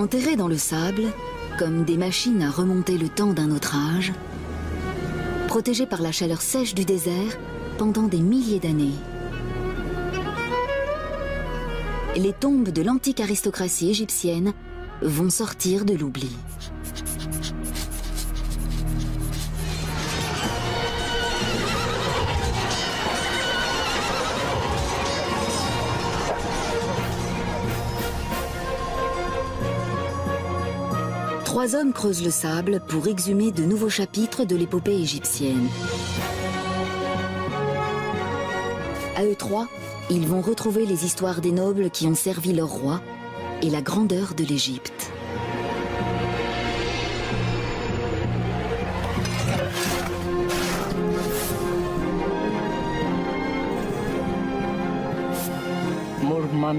Enterrés dans le sable, comme des machines à remonter le temps d'un autre âge, protégés par la chaleur sèche du désert pendant des milliers d'années. Les tombes de l'antique aristocratie égyptienne vont sortir de l'oubli. Trois hommes creusent le sable pour exhumer de nouveaux chapitres de l'épopée égyptienne. À eux trois, ils vont retrouver les histoires des nobles qui ont servi leur roi et la grandeur de l'Égypte.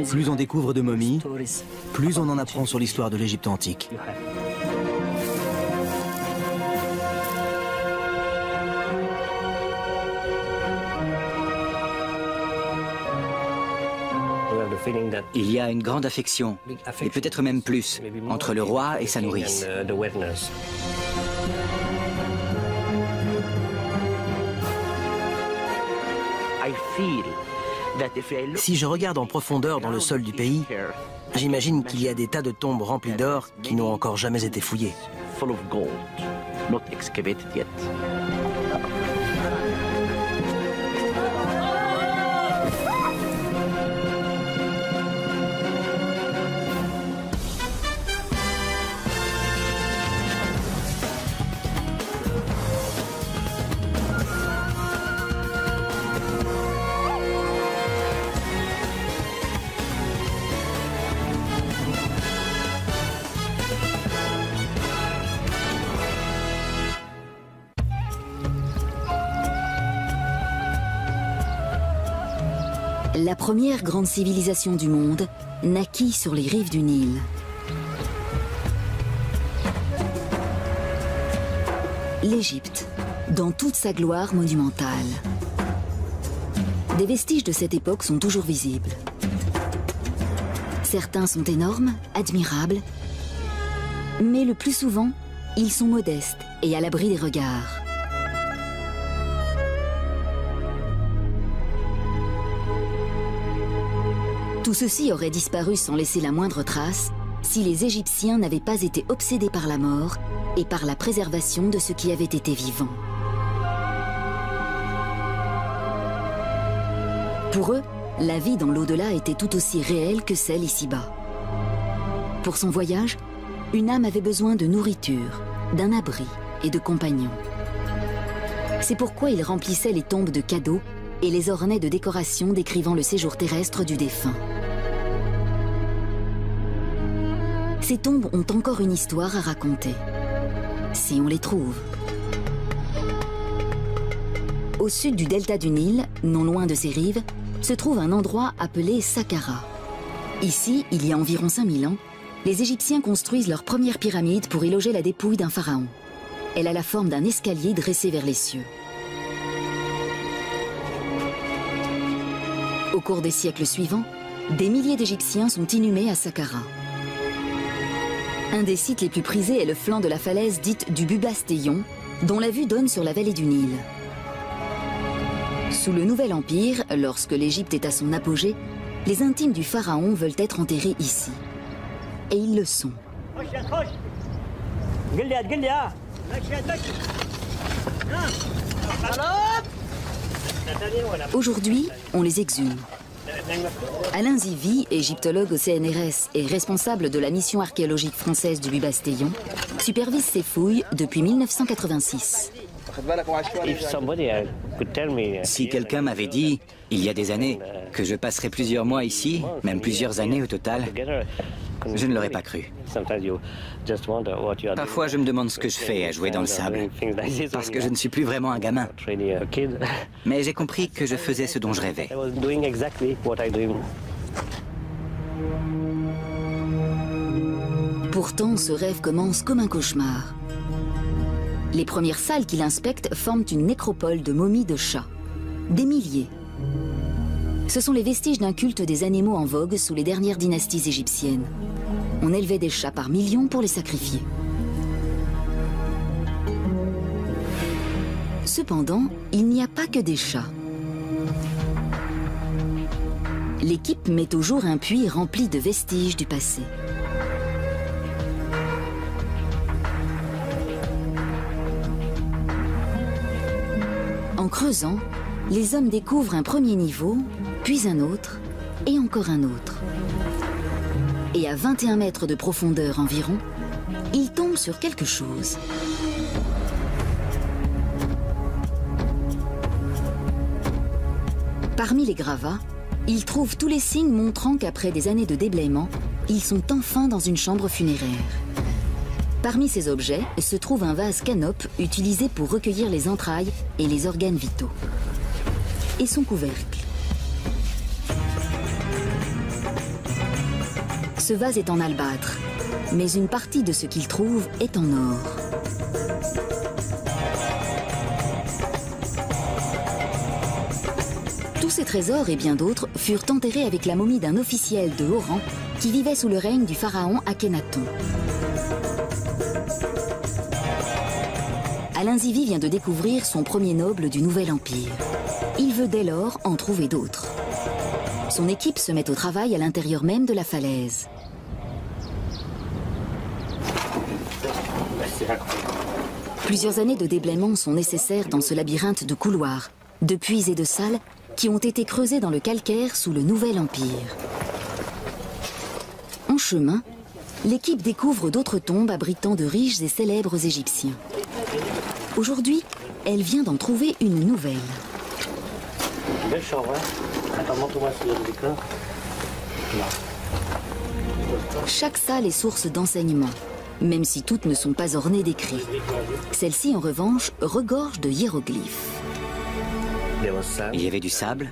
Plus on découvre de momies, plus on en apprend sur l'histoire de l'Égypte antique. Il y a une grande affection, et peut-être même plus, entre le roi et sa nourrice. Si je regarde en profondeur dans le sol du pays, j'imagine qu'il y a des tas de tombes remplies d'or qui n'ont encore jamais été fouillées. La première grande civilisation du monde naquit sur les rives du Nil. L'Égypte, dans toute sa gloire monumentale. Des vestiges de cette époque sont toujours visibles. Certains sont énormes, admirables, mais le plus souvent, ils sont modestes et à l'abri des regards. Tout ceci aurait disparu sans laisser la moindre trace si les Égyptiens n'avaient pas été obsédés par la mort et par la préservation de ce qui avait été vivant. Pour eux, la vie dans l'au-delà était tout aussi réelle que celle ici-bas. Pour son voyage, une âme avait besoin de nourriture, d'un abri et de compagnons. C'est pourquoi ils remplissaient les tombes de cadeaux et les ornaient de décorations décrivant le séjour terrestre du défunt. Ces tombes ont encore une histoire à raconter, si on les trouve. Au sud du delta du Nil, non loin de ses rives, se trouve un endroit appelé Saqqara. Ici, il y a environ 5000 ans, les Égyptiens construisent leur première pyramide pour y loger la dépouille d'un pharaon. Elle a la forme d'un escalier dressé vers les cieux. Au cours des siècles suivants, des milliers d'Égyptiens sont inhumés à Saqqara. Un des sites les plus prisés est le flanc de la falaise dite du Bubastéon, dont la vue donne sur la vallée du Nil. Sous le Nouvel Empire, lorsque l'Égypte est à son apogée, les intimes du pharaon veulent être enterrés ici. Et ils le sont. Aujourd'hui, on les exhume. Alain Zivy, égyptologue au CNRS et responsable de la mission archéologique française du Bubastéon, supervise ces fouilles depuis 1986. Si quelqu'un m'avait dit, il y a des années, que je passerais plusieurs mois ici, même plusieurs années au total, je ne l'aurais pas cru. Parfois, je me demande ce que je fais à jouer dans le sable, parce que je ne suis plus vraiment un gamin. Mais j'ai compris que je faisais ce dont je rêvais. Pourtant, ce rêve commence comme un cauchemar. Les premières salles qu'il inspecte forment une nécropole de momies de chats. Des milliers. Ce sont les vestiges d'un culte des animaux en vogue sous les dernières dynasties égyptiennes. On élevait des chats par millions pour les sacrifier. Cependant, il n'y a pas que des chats. L'équipe met au jour un puits rempli de vestiges du passé. En creusant, les hommes découvrent un premier niveau, puis un autre, et encore un autre. Et à 21 mètres de profondeur environ, ils tombent sur quelque chose. Parmi les gravats, ils trouvent tous les signes montrant qu'après des années de déblaiement, ils sont enfin dans une chambre funéraire. Parmi ces objets se trouve un vase canope utilisé pour recueillir les entrailles et les organes vitaux. Et son couvercle. Ce vase est en albâtre, mais une partie de ce qu'il trouve est en or. Tous ces trésors et bien d'autres furent enterrés avec la momie d'un officiel de haut rang qui vivait sous le règne du pharaon Akhenaton. Alain Zivie vient de découvrir son premier noble du Nouvel Empire. Il veut dès lors en trouver d'autres. Son équipe se met au travail à l'intérieur même de la falaise. Plusieurs années de déblaiement sont nécessaires dans ce labyrinthe de couloirs, de puits et de salles qui ont été creusés dans le calcaire sous le Nouvel Empire. En chemin, l'équipe découvre d'autres tombes abritant de riches et célèbres Égyptiens. Aujourd'hui, elle vient d'en trouver une nouvelle. Chaque salle est source d'enseignement, même si toutes ne sont pas ornées d'écrits. Celle-ci, en revanche, regorge de hiéroglyphes. Il y avait du sable,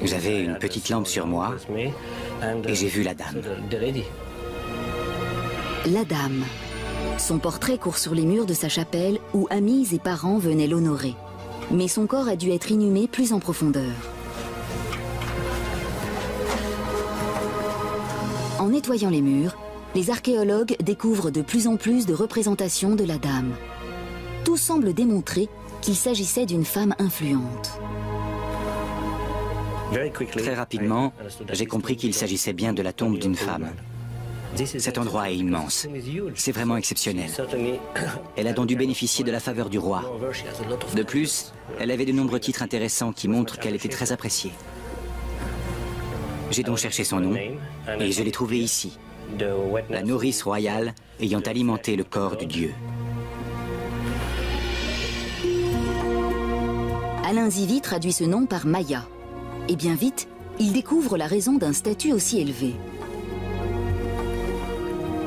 j'avais une petite lampe sur moi et j'ai vu la dame. La dame. Son portrait court sur les murs de sa chapelle où amis et parents venaient l'honorer. Mais son corps a dû être inhumé plus en profondeur. En nettoyant les murs, les archéologues découvrent de plus en plus de représentations de la dame. Tout semble démontrer qu'il s'agissait d'une femme influente. Très rapidement, j'ai compris qu'il s'agissait bien de la tombe d'une femme. Cet endroit est immense. C'est vraiment exceptionnel. Elle a donc dû bénéficier de la faveur du roi. De plus, elle avait de nombreux titres intéressants qui montrent qu'elle était très appréciée. J'ai donc cherché son nom et je l'ai trouvé ici. La nourrice royale ayant alimenté le corps du dieu. Alain Zivie traduit ce nom par Maya. Et bien vite, il découvre la raison d'un statut aussi élevé.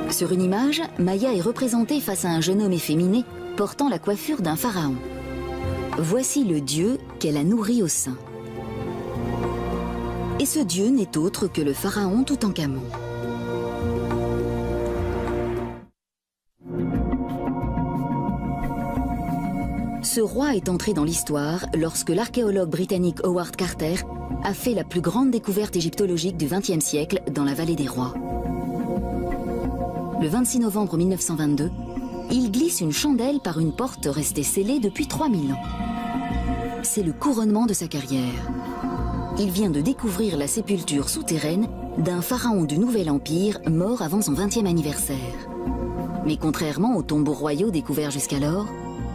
Sur une image, Maya est représentée face à un jeune homme efféminé portant la coiffure d'un pharaon. Voici le dieu qu'elle a nourri au sein. Et ce dieu n'est autre que le pharaon Toutankhamon. Ce roi est entré dans l'histoire lorsque l'archéologue britannique Howard Carter a fait la plus grande découverte égyptologique du XXe siècle dans la vallée des rois. Le 26 novembre 1922, il glisse une chandelle par une porte restée scellée depuis 3000 ans. C'est le couronnement de sa carrière. Il vient de découvrir la sépulture souterraine d'un pharaon du Nouvel Empire mort avant son 20e anniversaire. Mais contrairement aux tombeaux royaux découverts jusqu'alors,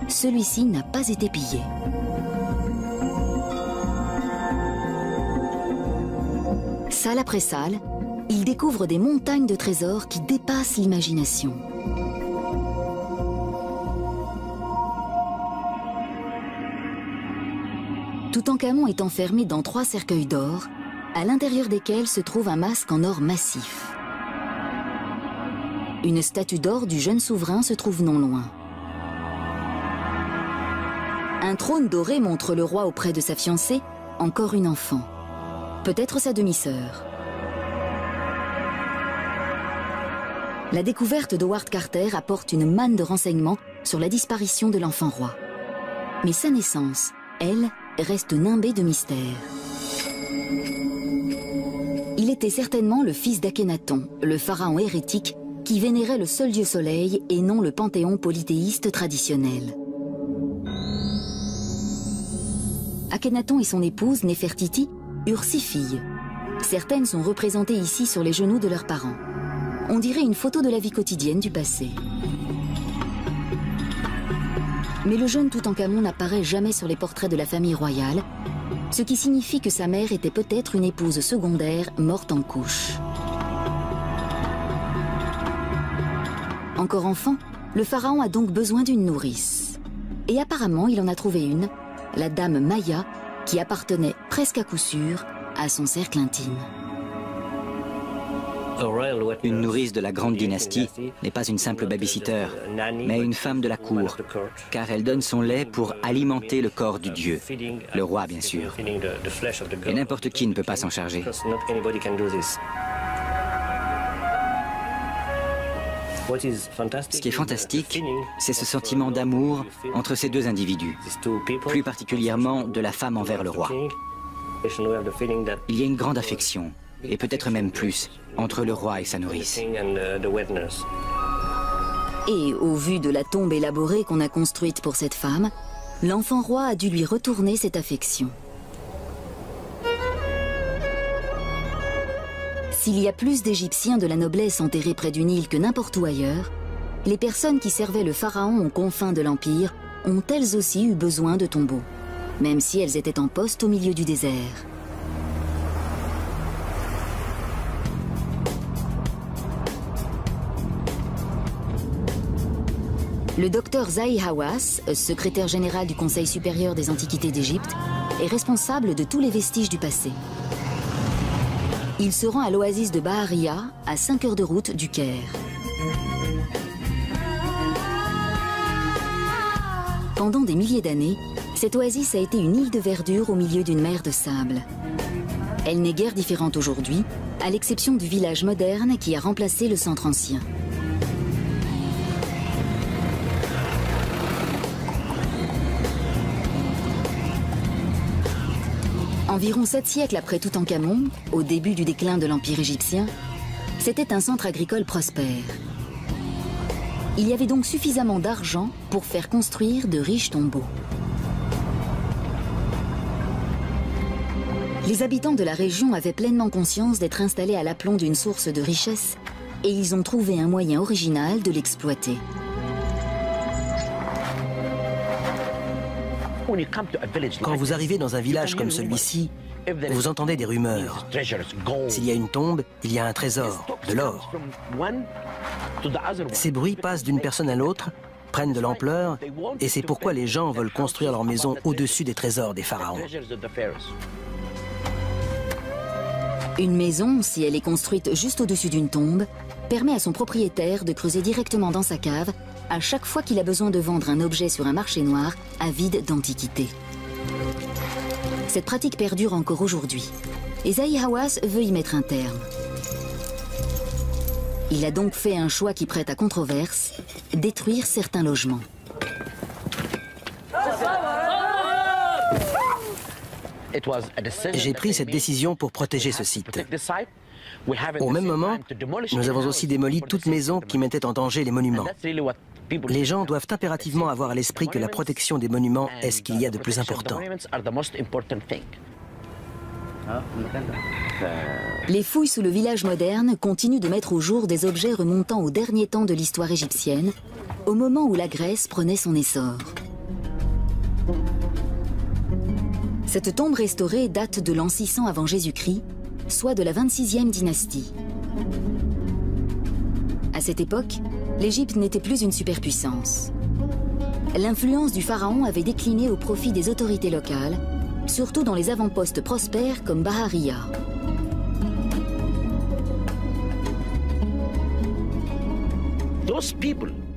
celui-ci n'a pas été pillé. Salle après salle, il découvre des montagnes de trésors qui dépassent l'imagination. Toutankhamon est enfermé dans 3 cercueils d'or, à l'intérieur desquels se trouve un masque en or massif. Une statue d'or du jeune souverain se trouve non loin. Un trône doré montre le roi auprès de sa fiancée, encore une enfant. Peut-être sa demi-sœur. La découverte d'Howard Carter apporte une manne de renseignements sur la disparition de l'enfant roi. Mais sa naissance, elle, reste nimbée de mystère. Il était certainement le fils d'Akhénaton, le pharaon hérétique qui vénérait le seul dieu soleil et non le panthéon polythéiste traditionnel. Akhénaton et son épouse Néfertiti eurent 6 filles. Certaines sont représentées ici sur les genoux de leurs parents. On dirait une photo de la vie quotidienne du passé. Mais le jeune Toutankhamon n'apparaît jamais sur les portraits de la famille royale, ce qui signifie que sa mère était peut-être une épouse secondaire morte en couche. Encore enfant, le pharaon a donc besoin d'une nourrice. Et apparemment, il en a trouvé une, la dame Maya, qui appartenait presque à coup sûr à son cercle intime. Une nourrice de la grande dynastie n'est pas une simple babysitter, mais une femme de la cour, car elle donne son lait pour alimenter le corps du dieu, le roi bien sûr. Et n'importe qui ne peut pas s'en charger. Ce qui est fantastique, c'est ce sentiment d'amour entre ces deux individus, plus particulièrement de la femme envers le roi. Il y a une grande affection, et peut-être même plus, entre le roi et sa nourrice. Et au vu de la tombe élaborée qu'on a construite pour cette femme, l'enfant roi a dû lui retourner cette affection. S'il y a plus d'Égyptiens de la noblesse enterrés près du Nil que n'importe où ailleurs, les personnes qui servaient le pharaon aux confins de l'Empire ont elles aussi eu besoin de tombeaux, même si elles étaient en poste au milieu du désert. Le docteur Zahi Hawass, secrétaire général du Conseil supérieur des antiquités d'Égypte, est responsable de tous les vestiges du passé. Il se rend à l'oasis de Baharia, à 5 heures de route du Caire. Pendant des milliers d'années, cette oasis a été une île de verdure au milieu d'une mer de sable. Elle n'est guère différente aujourd'hui, à l'exception du village moderne qui a remplacé le centre ancien. Environ 7 siècles après Toutankhamon, au début du déclin de l'Empire égyptien, c'était un centre agricole prospère. Il y avait donc suffisamment d'argent pour faire construire de riches tombeaux. Les habitants de la région avaient pleinement conscience d'être installés à l'aplomb d'une source de richesse et ils ont trouvé un moyen original de l'exploiter. Quand vous arrivez dans un village comme celui-ci, vous entendez des rumeurs. S'il y a une tombe, il y a un trésor, de l'or. Ces bruits passent d'une personne à l'autre, prennent de l'ampleur, et c'est pourquoi les gens veulent construire leur maison au-dessus des trésors des pharaons. Une maison, si elle est construite juste au-dessus d'une tombe, permet à son propriétaire de creuser directement dans sa cave à chaque fois qu'il a besoin de vendre un objet sur un marché noir avide d'antiquités. Cette pratique perdure encore aujourd'hui, et Zahi Hawass veut y mettre un terme. Il a donc fait un choix qui prête à controverse, détruire certains logements. J'ai pris cette décision pour protéger ce site. Au même moment, nous avons aussi démoli toute maison qui mettait en danger les monuments. Les gens doivent impérativement avoir à l'esprit que la protection des monuments est ce qu'il y a de plus important. Les fouilles sous le village moderne continuent de mettre au jour des objets remontant au dernier temps de l'histoire égyptienne, au moment où la Grèce prenait son essor. Cette tombe restaurée date de l'an 600 avant Jésus-Christ, soit de la 26e dynastie. À cette époque, l'Égypte n'était plus une superpuissance. L'influence du pharaon avait décliné au profit des autorités locales, surtout dans les avant-postes prospères comme Baharia.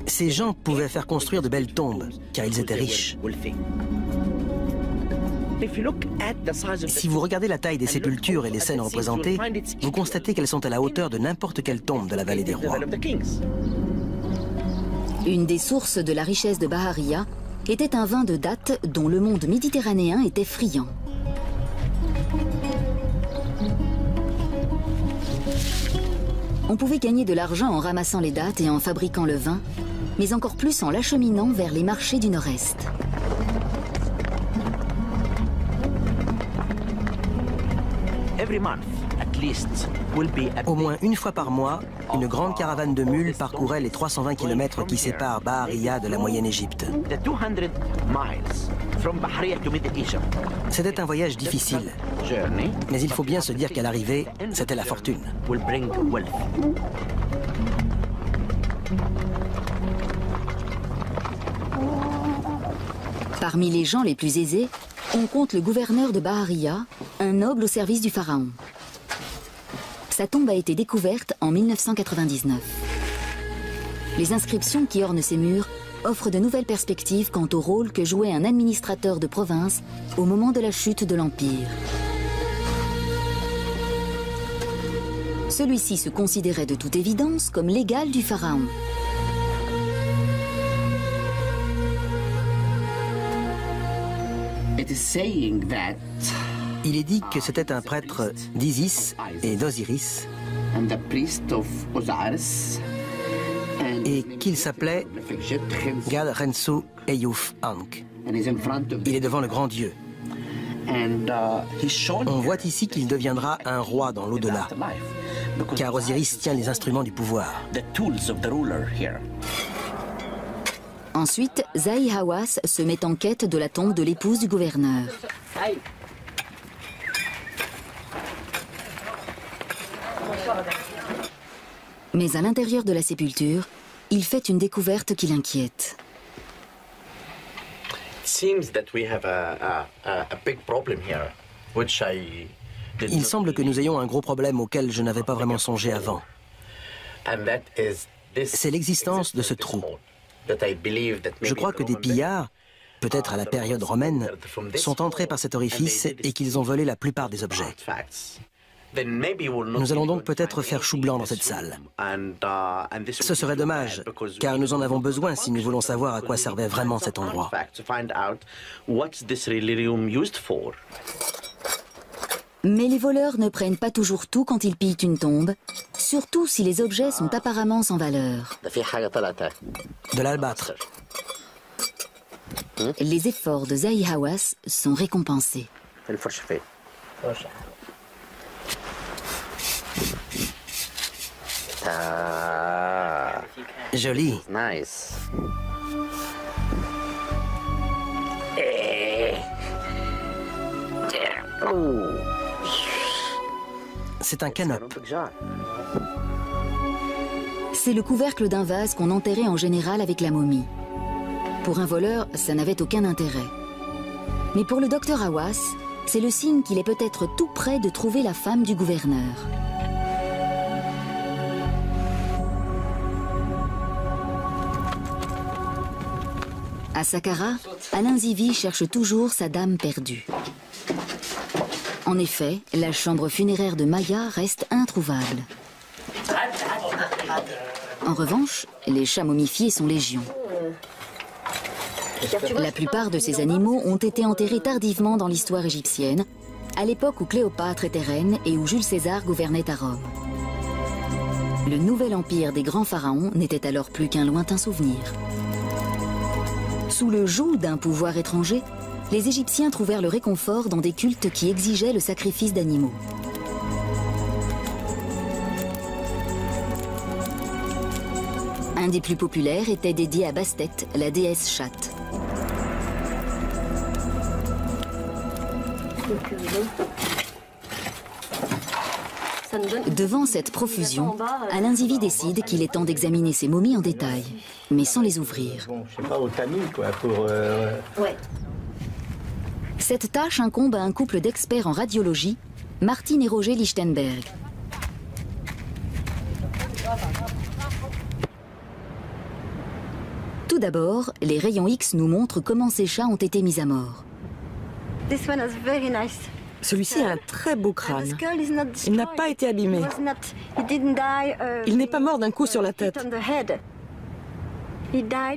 Ces gens pouvaient faire construire de belles tombes, car ils étaient riches. Si vous regardez la taille des sépultures et les scènes représentées, vous constatez qu'elles sont à la hauteur de n'importe quelle tombe de la vallée des rois. Une des sources de la richesse de Baharia était un vin de date dont le monde méditerranéen était friand. On pouvait gagner de l'argent en ramassant les dattes et en fabriquant le vin, mais encore plus en l'acheminant vers les marchés du Nord-Est. Au moins une fois par mois, une grande caravane de mules parcourait les 320 km qui séparent Bahariya de la Moyenne-Égypte. C'était un voyage difficile, mais il faut bien se dire qu'à l'arrivée, c'était la fortune. Parmi les gens les plus aisés, on compte le gouverneur de Bahariya, un noble au service du pharaon. Sa tombe a été découverte en 1999. Les inscriptions qui ornent ses murs offrent de nouvelles perspectives quant au rôle que jouait un administrateur de province au moment de la chute de l'Empire. Celui-ci se considérait de toute évidence comme l'égal du pharaon. Il est dit que c'était un prêtre d'Isis et d'Osiris et qu'il s'appelait Gad Rensu Eyouf Ankh. Il est devant le grand Dieu. On voit ici qu'il deviendra un roi dans l'au-delà, car Osiris tient les instruments du pouvoir. Ensuite, Zahi Hawass se met en quête de la tombe de l'épouse du gouverneur. Mais à l'intérieur de la sépulture, il fait une découverte qui l'inquiète. Il semble que nous ayons un gros problème auquel je n'avais pas vraiment songé avant. C'est l'existence de ce trou. Je crois que des pillards, peut-être à la période romaine, sont entrés par cet orifice et qu'ils ont volé la plupart des objets. Nous allons donc peut-être faire chou blanc dans cette salle. Ce serait dommage, car nous en avons besoin si nous voulons savoir à quoi servait vraiment cet endroit. Mais les voleurs ne prennent pas toujours tout quand ils pillent une tombe, surtout si les objets sont apparemment sans valeur. De l'albâtre. Les efforts de Zahi Hawass sont récompensés. Joli. C'est un canope. C'est le couvercle d'un vase qu'on enterrait en général avec la momie. Pour un voleur, ça n'avait aucun intérêt. Mais pour le docteur Hawass, c'est le signe qu'il est peut-être tout près de trouver la femme du gouverneur. À Saqqara, Alain Zivi cherche toujours sa dame perdue. En effet, la chambre funéraire de Maya reste introuvable. En revanche, les chats momifiés sont légion. La plupart de ces animaux ont été enterrés tardivement dans l'histoire égyptienne, à l'époque où Cléopâtre était reine et où Jules César gouvernait à Rome. Le nouvel empire des grands pharaons n'était alors plus qu'un lointain souvenir. Sous le joug d'un pouvoir étranger, les Égyptiens trouvèrent le réconfort dans des cultes qui exigeaient le sacrifice d'animaux. Un des plus populaires était dédié à Bastet, la déesse chatte. Devant cette profusion, Alain Zivi décide qu'il est temps d'examiner ces momies en détail, mais sans les ouvrir. Bon, je sais pas, au tamis, quoi, pour... Ouais. Cette tâche incombe à un couple d'experts en radiologie, Martine et Roger Lichtenberg. Tout d'abord, les rayons X nous montrent comment ces chats ont été mis à mort. Celui-ci a un très beau crâne. Il n'a pas été abîmé. Il n'est pas mort d'un coup sur la tête.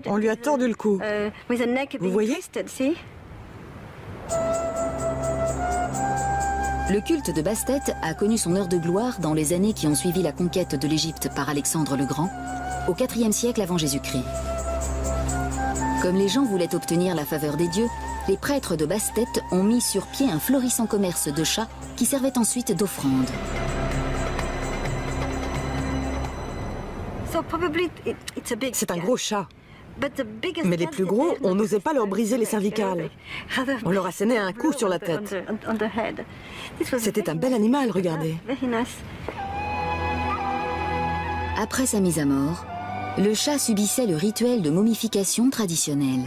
On lui a tordu le cou. Vous voyez ? Le culte de Bastet a connu son heure de gloire dans les années qui ont suivi la conquête de l'Égypte par Alexandre le Grand, au IVe siècle avant Jésus-Christ. Comme les gens voulaient obtenir la faveur des dieux, les prêtres de Bastet ont mis sur pied un florissant commerce de chats qui servait ensuite d'offrande. C'est un gros chat. Mais les plus gros, on n'osait pas leur briser les cervicales. On leur assénait un coup sur la tête. C'était un bel animal, regardez. Après sa mise à mort, le chat subissait le rituel de momification traditionnel.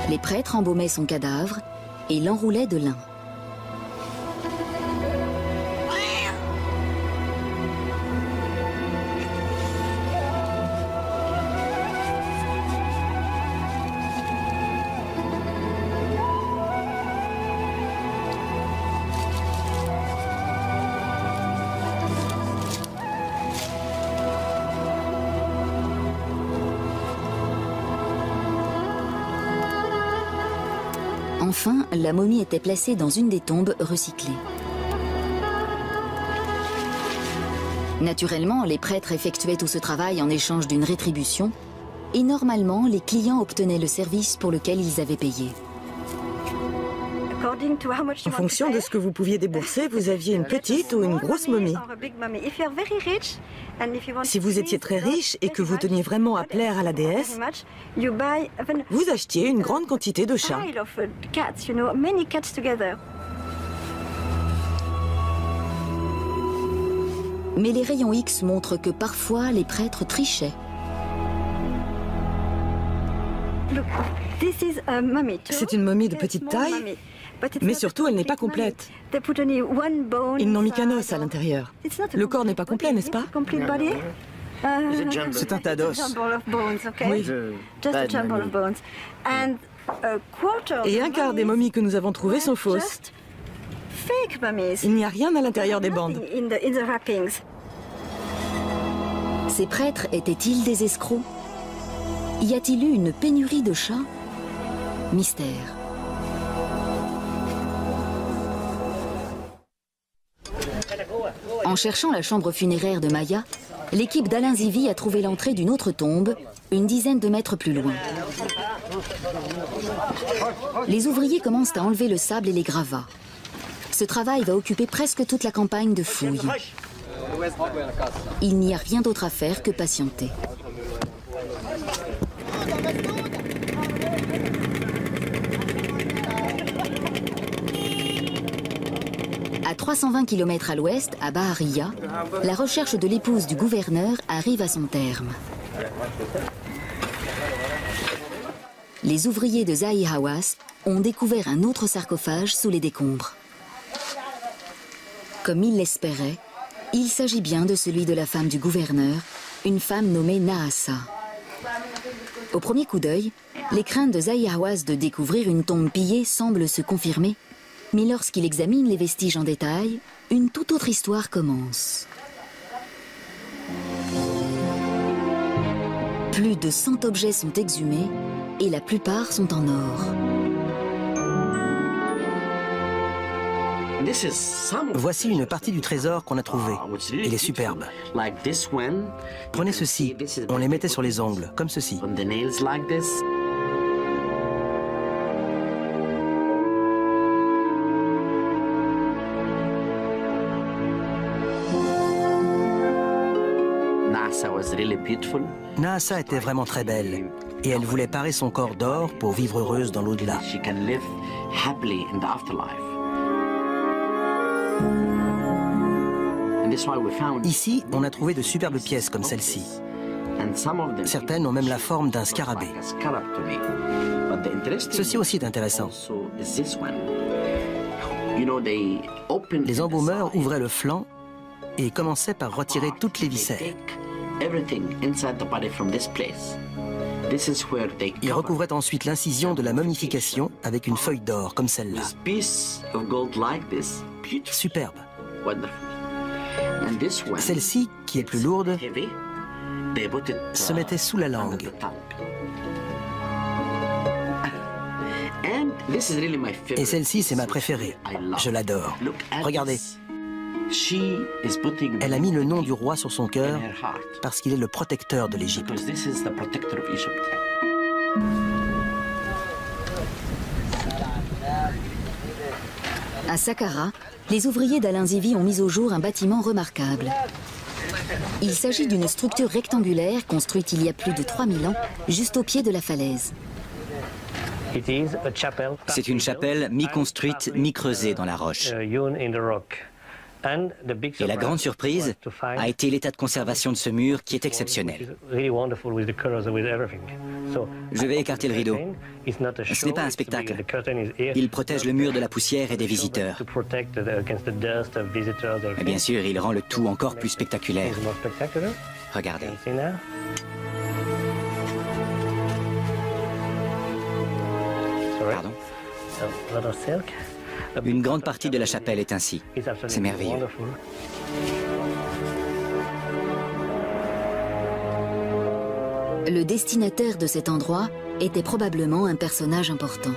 Les prêtres embaumaient son cadavre et l'enroulaient de lin. Enfin, la momie était placée dans une des tombes recyclées. Naturellement, les prêtres effectuaient tout ce travail en échange d'une rétribution, et normalement, les clients obtenaient le service pour lequel ils avaient payé. En fonction de ce que vous pouviez débourser, vous aviez une petite ou une grosse momie. Si vous étiez très riche et que vous teniez vraiment à plaire à la déesse, vous achetiez une grande quantité de chats. Mais les rayons X montrent que parfois les prêtres trichaient. C'est une momie de petite taille, mais surtout elle n'est pas complète. Ils n'ont mis qu'un os à l'intérieur. Le corps n'est pas complet, n'est-ce pas? C'est un tas d'os. Oui. Et un quart des momies que nous avons trouvées sont fausses. Il n'y a rien à l'intérieur des bandes. Ces prêtres étaient-ils des escrocs? Y a-t-il eu une pénurie de chats? Mystère. En cherchant la chambre funéraire de Maya, l'équipe d'Alain Zivy a trouvé l'entrée d'une autre tombe, une dizaine de mètres plus loin. Les ouvriers commencent à enlever le sable et les gravats. Ce travail va occuper presque toute la campagne de fouilles. Il n'y a rien d'autre à faire que patienter. À 320 km à l'ouest, à Bahariya, la recherche de l'épouse du gouverneur arrive à son terme. Les ouvriers de Zahi Hawass ont découvert un autre sarcophage sous les décombres. Comme ils l'espéraient, il s'agit bien de celui de la femme du gouverneur, une femme nommée Nahassa. Au premier coup d'œil, les craintes de Zahi Hawass de découvrir une tombe pillée semblent se confirmer. Mais lorsqu'il examine les vestiges en détail, une toute autre histoire commence. Plus de 100 objets sont exhumés et la plupart sont en or. Voici une partie du trésor qu'on a trouvé. Il est superbe. Prenez ceci, on les mettait sur les ongles, comme ceci. Nahassa était vraiment très belle et elle voulait parer son corps d'or pour vivre heureuse dans l'au-delà. Ici, on a trouvé de superbes pièces comme celle-ci. Certaines ont même la forme d'un scarabée. Ceci aussi est intéressant. Les embaumeurs ouvraient le flanc et commençaient par retirer toutes les viscères. Ils recouvraient ensuite l'incision de la momification avec une feuille d'or comme celle-là. Superbe. Celle-ci, qui est plus lourde, se mettait sous la langue. Et celle-ci, c'est ma préférée. Je l'adore. Regardez. Elle a mis le nom du roi sur son cœur parce qu'il est le protecteur de l'Égypte. À Saqqara, les ouvriers d'Alain Zivi ont mis au jour un bâtiment remarquable. Il s'agit d'une structure rectangulaire construite il y a plus de 3000 ans, juste au pied de la falaise. C'est une chapelle mi-construite, mi-creusée dans la roche. Et la grande surprise a été l'état de conservation de ce mur qui est exceptionnel. Je vais écarter le rideau. Ce n'est pas un spectacle. Il protège le mur de la poussière et des visiteurs. Et bien sûr, il rend le tout encore plus spectaculaire. Regardez. Pardon? Une grande partie de la chapelle est ainsi. C'est merveilleux. Le destinataire de cet endroit était probablement un personnage important.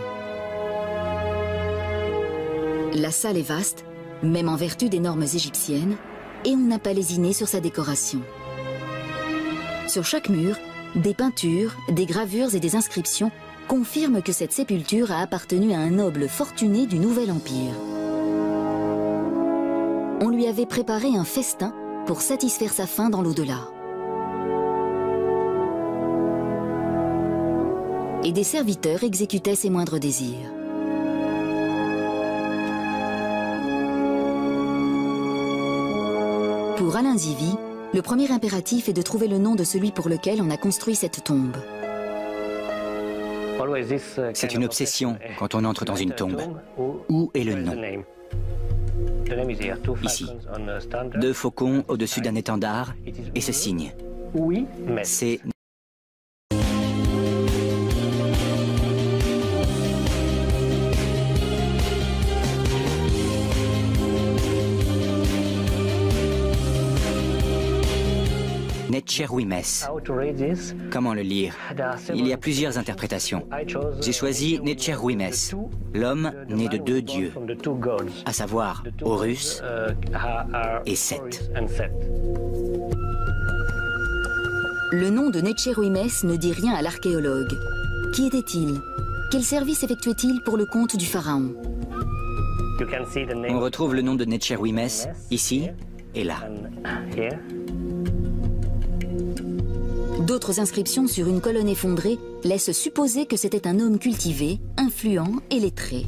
La salle est vaste, même en vertu des normes égyptiennes, et on n'a pas lésiné sur sa décoration. Sur chaque mur, des peintures, des gravures et des inscriptions confirme que cette sépulture a appartenu à un noble fortuné du Nouvel Empire. On lui avait préparé un festin pour satisfaire sa faim dans l'au-delà. Et des serviteurs exécutaient ses moindres désirs. Pour Alain Zivi, le premier impératif est de trouver le nom de celui pour lequel on a construit cette tombe. C'est une obsession quand on entre dans une tombe. Où est le nom? Ici. 2 faucons au-dessus d'un étendard et ce signe. C'est... Netcherwimès. Comment le lire? Il y a plusieurs interprétations. J'ai choisi Netcherwimès, l'homme né de 2 dieux, à savoir Horus et Seth. Le nom de Netcherwimès ne dit rien à l'archéologue. Qui était-il? Quel service effectuait-il pour le compte du pharaon? On retrouve le nom de Netcherwimès ici et là. D'autres inscriptions sur une colonne effondrée laissent supposer que c'était un homme cultivé, influent et lettré.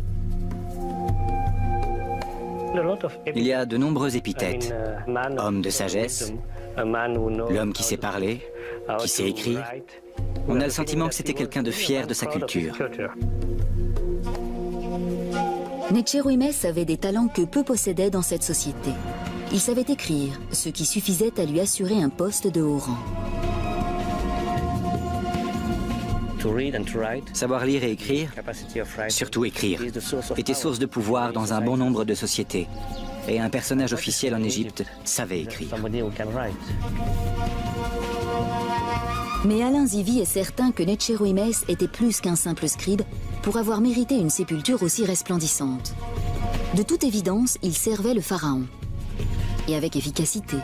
Il y a de nombreux épithètes. Homme de sagesse, l'homme qui sait parler, qui sait écrire. On a le sentiment que c'était quelqu'un de fier de sa culture. Netcherwimès avait des talents que peu possédaient dans cette société. Il savait écrire, ce qui suffisait à lui assurer un poste de haut rang. Savoir lire et écrire, surtout écrire, était source de pouvoir dans un bon nombre de sociétés. Et un personnage officiel en Égypte savait écrire. Mais Alain Zivi est certain que Netcherwimès était plus qu'un simple scribe pour avoir mérité une sépulture aussi resplendissante. De toute évidence, il servait le pharaon. Et avec efficacité.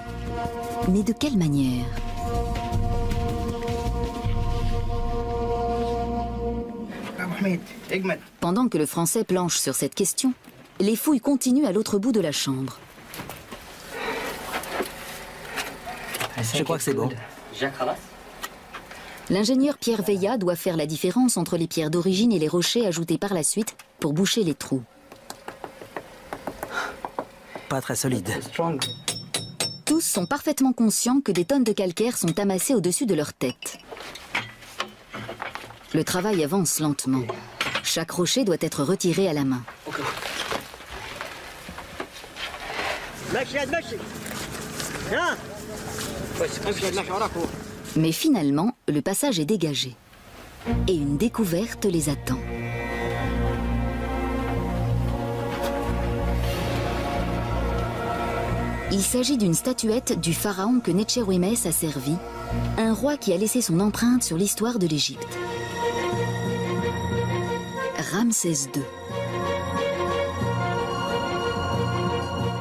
Mais de quelle manière ? Pendant que le Français planche sur cette question, les fouilles continuent à l'autre bout de la chambre. Je crois que c'est bon. L'ingénieur Pierre Veillat doit faire la différence entre les pierres d'origine et les rochers ajoutés par la suite pour boucher les trous. Pas très solide. Tous sont parfaitement conscients que des tonnes de calcaire sont amassées au-dessus de leur tête. Le travail avance lentement. Chaque rocher doit être retiré à la main. Mais finalement, le passage est dégagé. Et une découverte les attend. Il s'agit d'une statuette du pharaon que Netcherwimès a servi, un roi qui a laissé son empreinte sur l'histoire de l'Égypte. Ramsès II.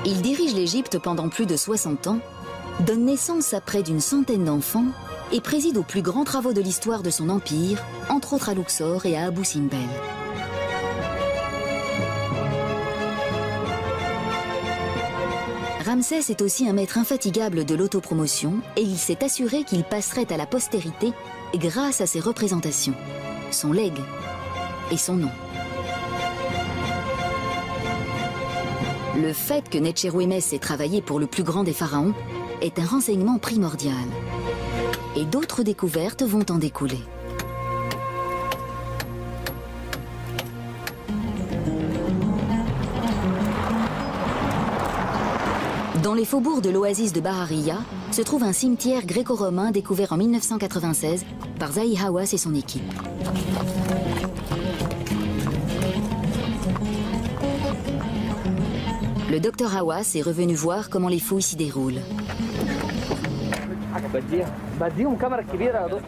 Il dirige l'Égypte pendant plus de 60 ans, donne naissance à près d'une centaine d'enfants et préside aux plus grands travaux de l'histoire de son empire, entre autres à Luxor et à Abou Simbel. Ramsès est aussi un maître infatigable de l'autopromotion et il s'est assuré qu'il passerait à la postérité grâce à ses représentations, son legs et son nom. Le fait que Netchérouémès ait travaillé pour le plus grand des pharaons est un renseignement primordial. Et d'autres découvertes vont en découler. Dans les faubourgs de l'oasis de Bahariya se trouve un cimetière gréco-romain découvert en 1996 par Zahi Hawass et son équipe. Le docteur Hawass est revenu voir comment les fouilles s'y déroulent.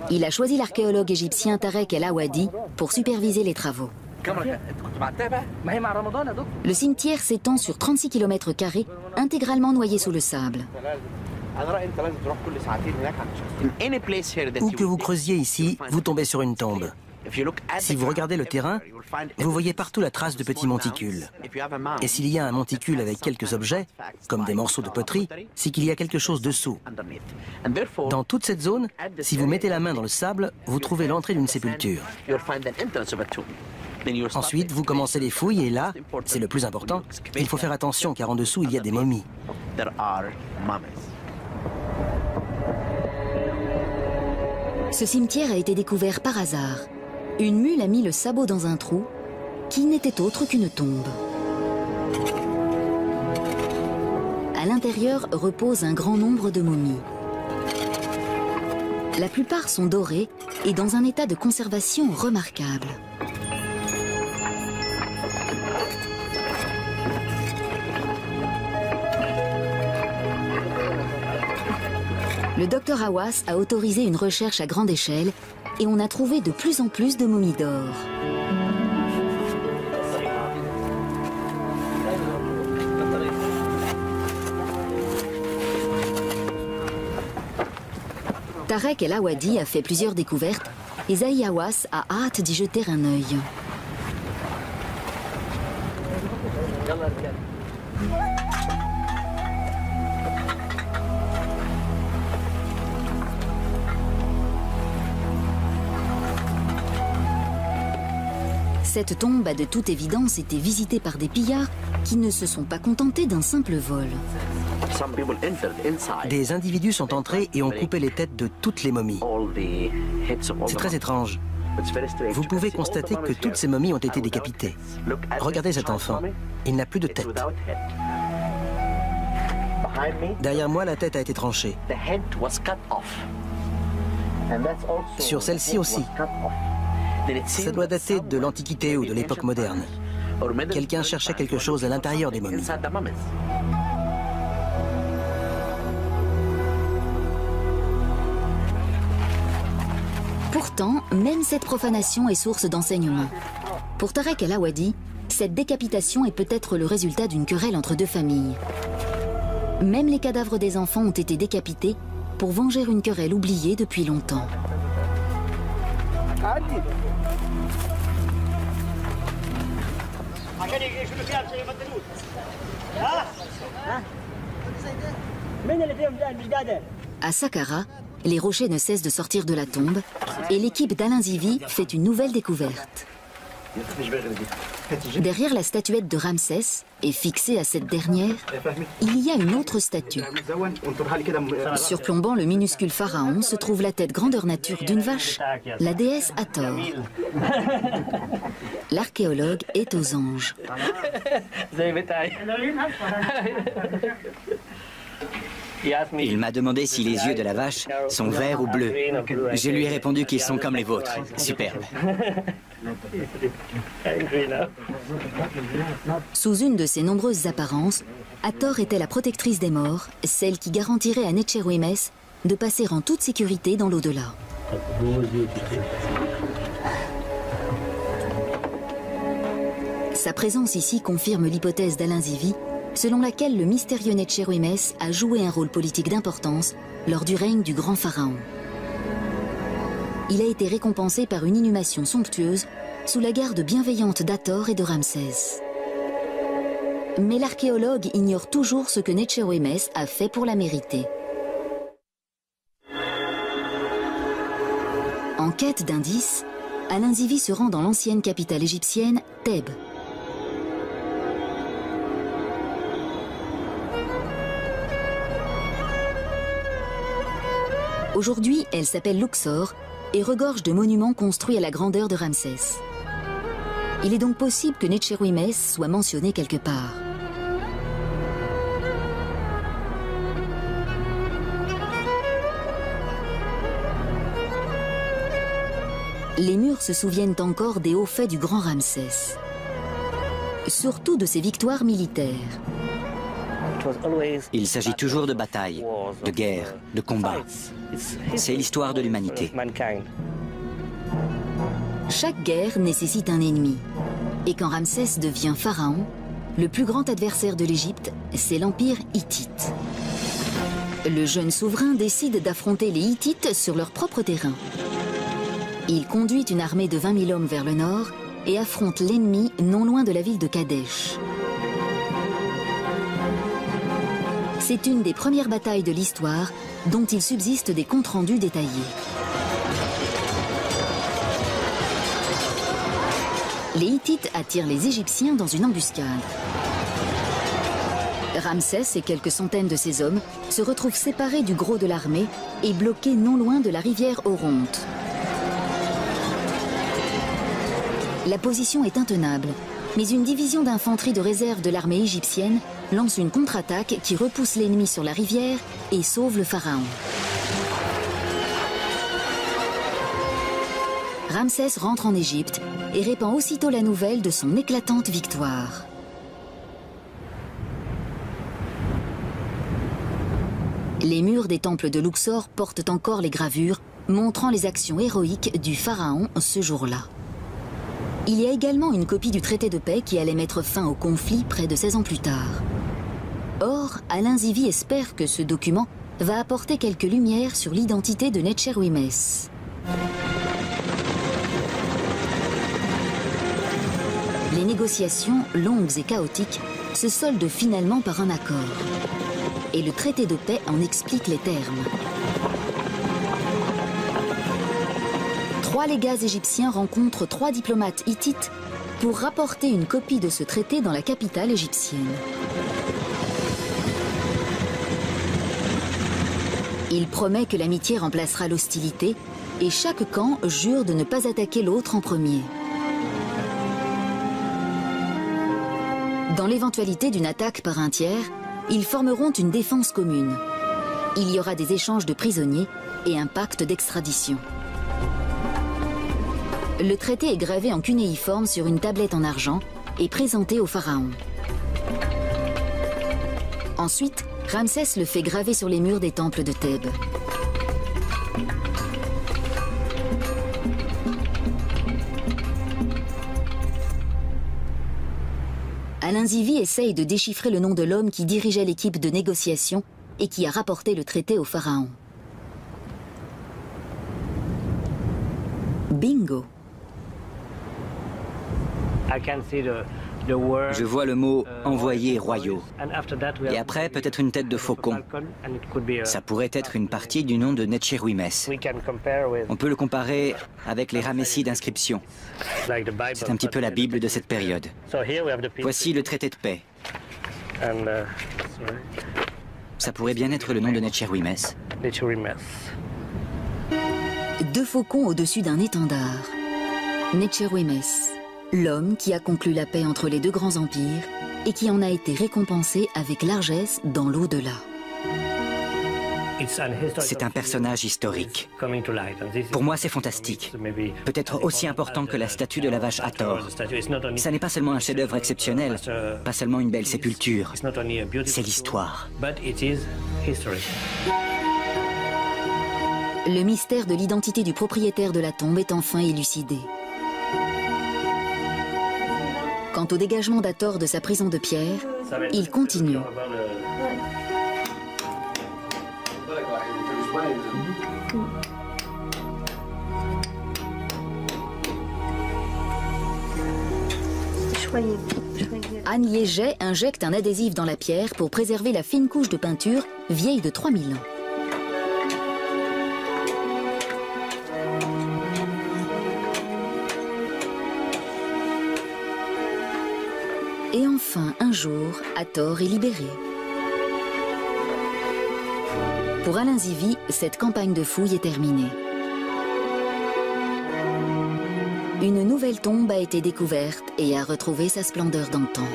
Il a choisi l'archéologue égyptien Tarek El Awadi pour superviser les travaux. Le cimetière s'étend sur 36 km², intégralement noyé sous le sable. Où que vous creusiez ici, vous tombez sur une tombe. Si vous regardez le terrain, vous voyez partout la trace de petits monticules. Et s'il y a un monticule avec quelques objets, comme des morceaux de poterie, c'est qu'il y a quelque chose dessous. Dans toute cette zone, si vous mettez la main dans le sable, vous trouvez l'entrée d'une sépulture. Ensuite, vous commencez les fouilles et là, c'est le plus important, il faut faire attention car en dessous, il y a des momies. Ce cimetière a été découvert par hasard. Une mule a mis le sabot dans un trou qui n'était autre qu'une tombe. À l'intérieur repose un grand nombre de momies. La plupart sont dorées et dans un état de conservation remarquable. Le docteur Hawass a autorisé une recherche à grande échelle et on a trouvé de plus en plus de momies d'or. Tarek El Awadi a fait plusieurs découvertes et Zahi Hawass a hâte d'y jeter un œil. Cette tombe a de toute évidence été visitée par des pillards qui ne se sont pas contentés d'un simple vol. Des individus sont entrés et ont coupé les têtes de toutes les momies. C'est très étrange. Vous pouvez constater que toutes ces momies ont été décapitées. Regardez cet enfant, il n'a plus de tête. Derrière moi, la tête a été tranchée. Sur celle-ci aussi. Ça doit dater de l'Antiquité ou de l'époque moderne. Quelqu'un cherchait quelque chose à l'intérieur des momies. Pourtant, même cette profanation est source d'enseignement. Pour Tarek El Awadi, cette décapitation est peut-être le résultat d'une querelle entre deux familles. Même les cadavres des enfants ont été décapités pour venger une querelle oubliée depuis longtemps. À Saqqara, les rochers ne cessent de sortir de la tombe et l'équipe d'Alain Zivi fait une nouvelle découverte. Derrière la statuette de Ramsès, et fixée à cette dernière, il y a une autre statue. Surplombant le minuscule pharaon se trouve la tête grandeur nature d'une vache, la déesse Hathor. L'archéologue est aux anges. Il m'a demandé si les yeux de la vache sont verts ou bleus. Je lui ai répondu qu'ils sont comme les vôtres. Superbe. Sous une de ses nombreuses apparences, Hathor était la protectrice des morts, celle qui garantirait à Netchérouémès de passer en toute sécurité dans l'au-delà. Sa présence ici confirme l'hypothèse d'Alain Zivie, selon laquelle le mystérieux Netchérouïmès a joué un rôle politique d'importance lors du règne du grand pharaon. Il a été récompensé par une inhumation somptueuse sous la garde bienveillante d'Hathor et de Ramsès. Mais l'archéologue ignore toujours ce que Netchérouïmès a fait pour la mériter. En quête d'indices, Alain Zivie se rend dans l'ancienne capitale égyptienne, Thèbes. Aujourd'hui, elle s'appelle Luxor et regorge de monuments construits à la grandeur de Ramsès. Il est donc possible que Netchérouïmès soit mentionné quelque part. Les murs se souviennent encore des hauts faits du grand Ramsès, surtout de ses victoires militaires. Il s'agit toujours de batailles, de guerres, de combats. C'est l'histoire de l'humanité. Chaque guerre nécessite un ennemi. Et quand Ramsès devient pharaon, le plus grand adversaire de l'Égypte, c'est l'empire hittite. Le jeune souverain décide d'affronter les Hittites sur leur propre terrain. Il conduit une armée de 20 000 hommes vers le nord et affronte l'ennemi non loin de la ville de Kadesh. C'est une des premières batailles de l'histoire dont il subsiste des comptes rendus détaillés. Les Hittites attirent les Égyptiens dans une embuscade. Ramsès et quelques centaines de ses hommes se retrouvent séparés du gros de l'armée et bloqués non loin de la rivière Oronte. La position est intenable, mais une division d'infanterie de réserve de l'armée égyptienne lance une contre-attaque qui repousse l'ennemi sur la rivière et sauve le pharaon. Ramsès rentre en Égypte et répand aussitôt la nouvelle de son éclatante victoire. Les murs des temples de Luxor portent encore les gravures montrant les actions héroïques du pharaon ce jour-là. Il y a également une copie du traité de paix qui allait mettre fin au conflit près de 16 ans plus tard. Or, Alain Zivie espère que ce document va apporter quelques lumières sur l'identité de Netchérouïmès. Les négociations, longues et chaotiques, se soldent finalement par un accord. Et le traité de paix en explique les termes. 3 légats égyptiens rencontrent 3 diplomates hittites pour rapporter une copie de ce traité dans la capitale égyptienne. Il promet que l'amitié remplacera l'hostilité et chaque camp jure de ne pas attaquer l'autre en premier. Dans l'éventualité d'une attaque par un tiers, ils formeront une défense commune. Il y aura des échanges de prisonniers et un pacte d'extradition. Le traité est gravé en cunéiforme sur une tablette en argent et présenté au pharaon. Ensuite, Ramsès le fait graver sur les murs des temples de Thèbes. Alain Zivie essaye de déchiffrer le nom de l'homme qui dirigeait l'équipe de négociation et qui a rapporté le traité au pharaon. Bingo! Je vois le mot « envoyés royaux ». Et après, peut-être une tête de faucon. Ça pourrait être une partie du nom de Netchérouïmès. On peut le comparer avec les Ramessides d'inscription. C'est un petit peu la Bible de cette période. Voici le traité de paix. Ça pourrait bien être le nom de Netchérouïmès. 2 faucons au-dessus d'un étendard. Netchérouïmès, l'homme qui a conclu la paix entre les 2 grands empires et qui en a été récompensé avec largesse dans l'au-delà. C'est un personnage historique. Pour moi, c'est fantastique. Peut-être aussi important que la statue de la vache Hathor. Ça n'est pas seulement un chef-d'œuvre exceptionnel, pas seulement une belle sépulture. C'est l'histoire. Le mystère de l'identité du propriétaire de la tombe est enfin élucidé. Quant au dégagement d'Hathor de sa prison de pierre, il continue. Anne Liéget injecte un adhésif dans la pierre pour préserver la fine couche de peinture vieille de 3000 ans. Et enfin, un jour, Hathor est libéré. Pour Alain Zivie, cette campagne de fouilles est terminée. Une nouvelle tombe a été découverte et a retrouvé sa splendeur d'antan.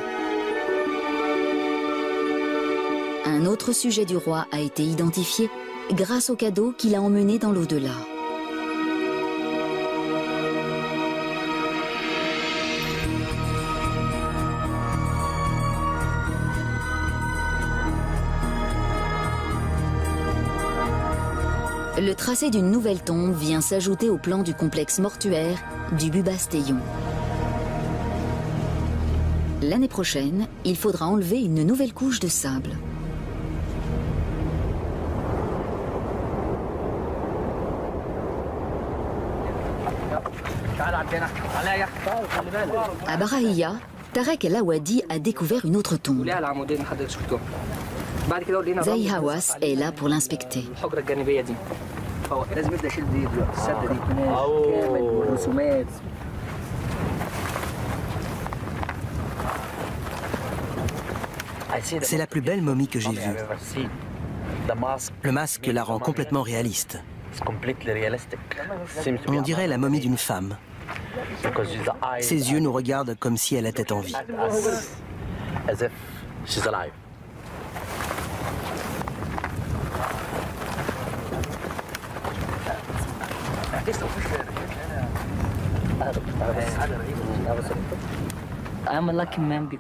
Un autre sujet du roi a été identifié grâce au cadeau qu'il a emmené dans l'au-delà. Le tracé d'une nouvelle tombe vient s'ajouter au plan du complexe mortuaire du Bubastéon. L'année prochaine, il faudra enlever une nouvelle couche de sable. À Barahiya, Tarek El Awadi a découvert une autre tombe. Zahi Hawass est là pour l'inspecter. C'est la plus belle momie que j'ai vue. Le masque la rend complètement réaliste. On dirait la momie d'une femme. Ses yeux nous regardent comme si elle était en vie.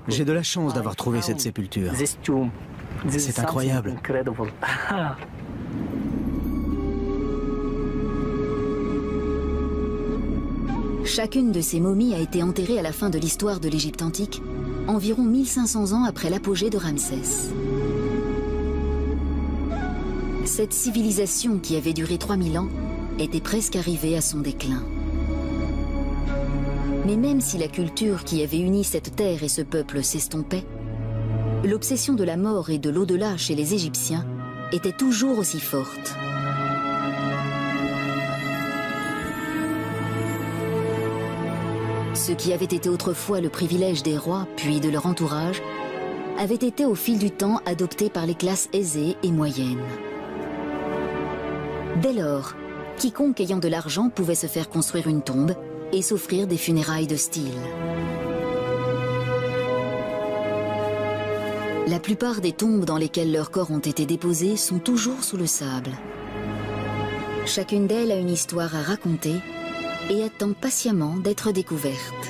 J'ai de la chance d'avoir trouvé cette sépulture. C'est incroyable. Chacune de ces momies a été enterrée à la fin de l'histoire de l'Égypte antique, environ 1500 ans après l'apogée de Ramsès. Cette civilisation qui avait duré 3000 ans était presque arrivée à son déclin. Mais même si la culture qui avait uni cette terre et ce peuple s'estompait, l'obsession de la mort et de l'au-delà chez les Égyptiens était toujours aussi forte. Ce qui avait été autrefois le privilège des rois, puis de leur entourage, avait été au fil du temps adopté par les classes aisées et moyennes. Dès lors, quiconque ayant de l'argent pouvait se faire construire une tombe et s'offrir des funérailles de style. La plupart des tombes dans lesquelles leurs corps ont été déposés sont toujours sous le sable. Chacune d'elles a une histoire à raconter et attend patiemment d'être découverte.